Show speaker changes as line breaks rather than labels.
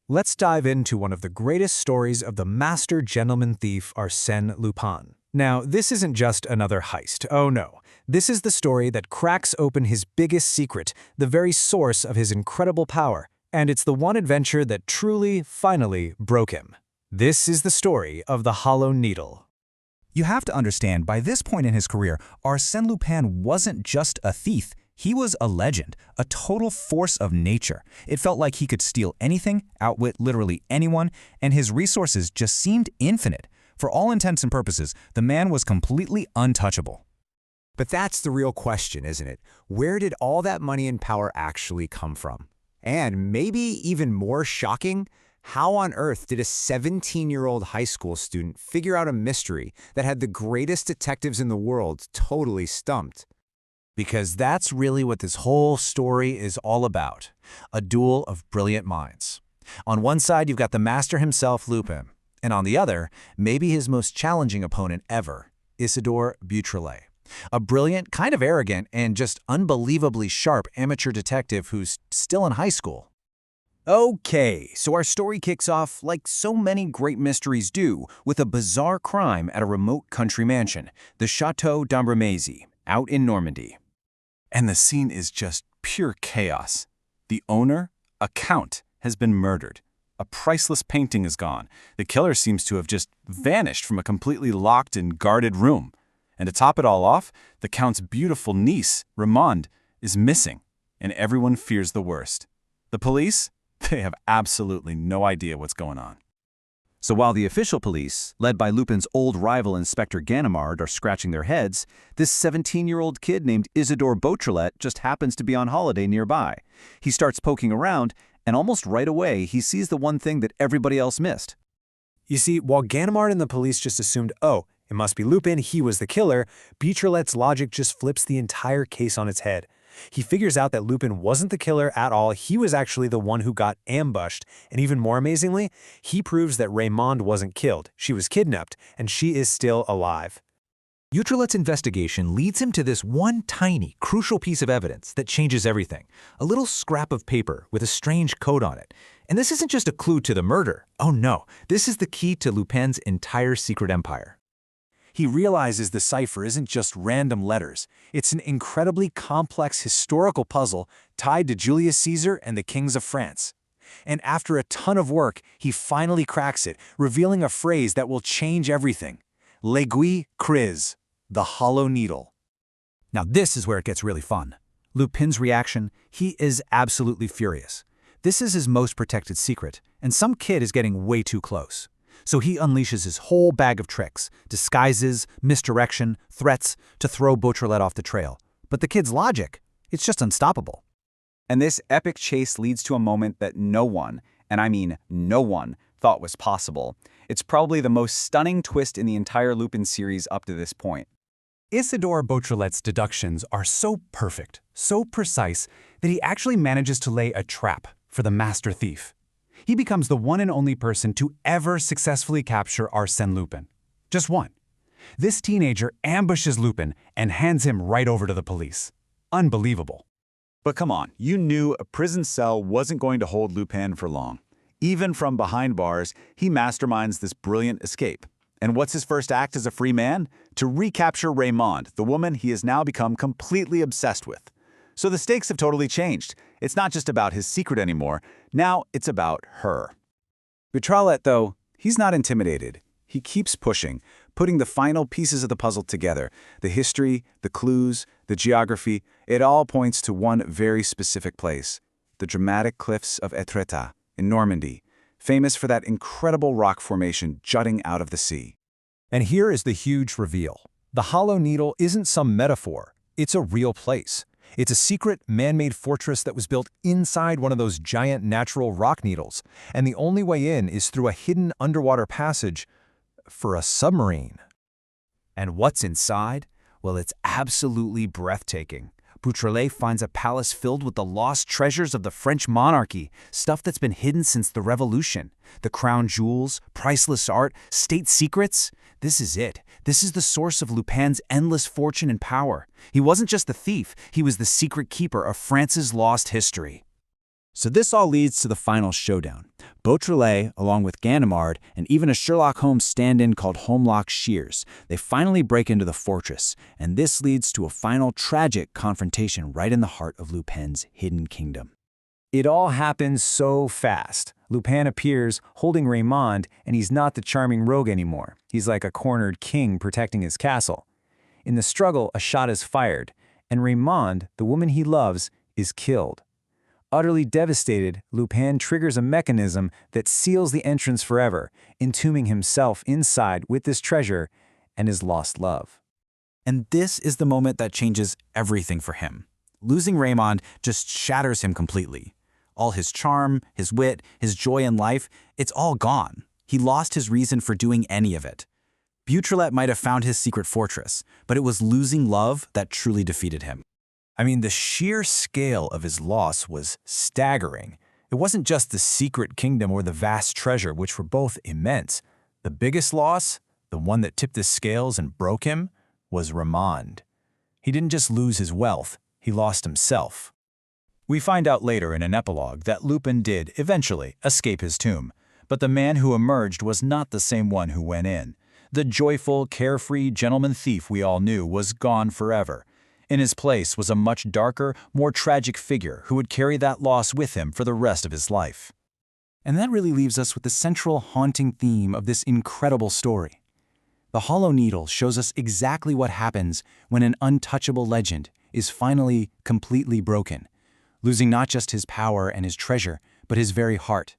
Let's dive into one of the greatest stories of the master gentleman thief Arsène Lupin. Now, this isn't just another heist. Oh no. This is the story that cracks open his biggest secret, the very source of his incredible power, and it's the one adventure that truly, finally, broke him. This is the story of the Hollow Needle.
You have to understand, by this point in his career, Arsène Lupin wasn't just a thief. He was a legend, a total force of nature. It felt like he could steal anything, outwit literally anyone, and his resources just seemed infinite. For all intents and purposes, the man was completely untouchable.
But that's the real question, isn't it? Where did all that money and power actually come from? And maybe even more shocking, how on earth did a 17-year-old high school student figure out a mystery that had the greatest detectives in the world totally stumped?
Because that's really what this whole story is all about, a duel of brilliant minds. On one side, you've got the master himself, Lupin, and on the other, maybe his most challenging opponent ever, Isidore Beautrelet, a brilliant, kind of arrogant, and just unbelievably sharp amateur detective who's still in high school. Okay, so our story kicks off, like so many great mysteries do, with a bizarre crime at a remote country mansion, the Chateau d'Ambrumésy, out in Normandy.
And the scene is just pure chaos. The owner, a count, has been murdered. A priceless painting is gone. The killer seems to have just vanished from a completely locked and guarded room. And to top it all off, the count's beautiful niece, Raymond, is missing, and everyone fears the worst. The police? They have absolutely no idea what's going on.
So while the official police, led by Lupin's old rival Inspector Ganimard, are scratching their heads, this 17-year-old kid named Isidore Beautrelet just happens to be on holiday nearby. He starts poking around, and almost right away he sees the one thing that everybody else missed.
You see, while Ganimard and the police just assumed, oh, it must be Lupin, he was the killer, Beautrelet's logic just flips the entire case on its head. He figures out that Lupin wasn't the killer at all, he was actually the one who got ambushed, and even more amazingly, he proves that Raymond wasn't killed, she was kidnapped, and she is still alive.
Beautrelet's investigation leads him to this one tiny, crucial piece of evidence that changes everything, a little scrap of paper with a strange code on it. And this isn't just a clue to the murder. Oh no, this is the key to Lupin's entire secret empire.
He realizes the cipher isn't just random letters. It's an incredibly complex historical puzzle tied to Julius Caesar and the kings of France. And after a ton of work, he finally cracks it, revealing a phrase that will change everything. L'aiguille creuse, the hollow needle.
Now this is where it gets really fun. Lupin's reaction, he is absolutely furious. This is his most protected secret, and some kid is getting way too close. So he unleashes his whole bag of tricks, disguises, misdirection, threats to throw Beautrelet off the trail. But the kid's logic, it's just unstoppable.
And this epic chase leads to a moment that no one, and I mean no one, thought was possible. It's probably the most stunning twist in the entire Lupin series up to this point.
Isidore Beautrelet's deductions are so perfect, so precise, that he actually manages to lay a trap for the master thief. He becomes the one and only person to ever successfully capture Arsène Lupin. Just one. This teenager ambushes Lupin and hands him right over to the police. Unbelievable.
But come on, you knew a prison cell wasn't going to hold Lupin for long. Even from behind bars, he masterminds this brilliant escape. And what's his first act as a free man? To recapture Raymond, the woman he has now become completely obsessed with. So the stakes have totally changed. It's not just about his secret anymore. Now it's about her.
Beautrelet, though, he's not intimidated. He keeps pushing, putting the final pieces of the puzzle together. The history, the clues, the geography, it all points to one very specific place, the dramatic cliffs of Étretat in Normandy, famous for that incredible rock formation jutting out of the sea.
And here is the huge reveal. The Hollow Needle isn't some metaphor. It's a real place. It's a secret, man-made fortress that was built inside one of those giant natural rock needles, and the only way in is through a hidden underwater passage for a submarine.
And what's inside? Well, it's absolutely breathtaking. Beautrelet finds a palace filled with the lost treasures of the French monarchy, stuff that's been hidden since the Revolution. The crown jewels, priceless art, state secrets. This is it. This is the source of Lupin's endless fortune and power. He wasn't just the thief, he was the secret keeper of France's lost history.
So this all leads to the final showdown. Beautrelet, along with Ganimard, and even a Sherlock Holmes stand-in called Holmlock Shears, they finally break into the fortress, and this leads to a final tragic confrontation right in the heart of Lupin's hidden kingdom.
It all happens so fast. Lupin appears, holding Raymond, and he's not the charming rogue anymore. He's like a cornered king protecting his castle. In the struggle, a shot is fired, and Raymond, the woman he loves, is killed. Utterly devastated, Lupin triggers a mechanism that seals the entrance forever, entombing himself inside with this treasure and his lost love.
And this is the moment that changes everything for him. Losing Raymond just shatters him completely. All his charm, his wit, his joy in life, it's all gone. He lost his reason for doing any of it. Beautrelet might have found his secret fortress, but it was losing love that truly defeated him.
I mean, the sheer scale of his loss was staggering. It wasn't just the secret kingdom or the vast treasure, which were both immense. The biggest loss, the one that tipped the scales and broke him, was Raymond. He didn't just lose his wealth, he lost himself.
We find out later in an epilogue that Lupin did, eventually, escape his tomb. But the man who emerged was not the same one who went in. The joyful, carefree gentleman thief we all knew was gone forever. In his place was a much darker, more tragic figure who would carry that loss with him for the rest of his life.
And that really leaves us with the central haunting theme of this incredible story. The Hollow Needle shows us exactly what happens when an untouchable legend is finally completely broken, losing not just his power and his treasure, but his very heart.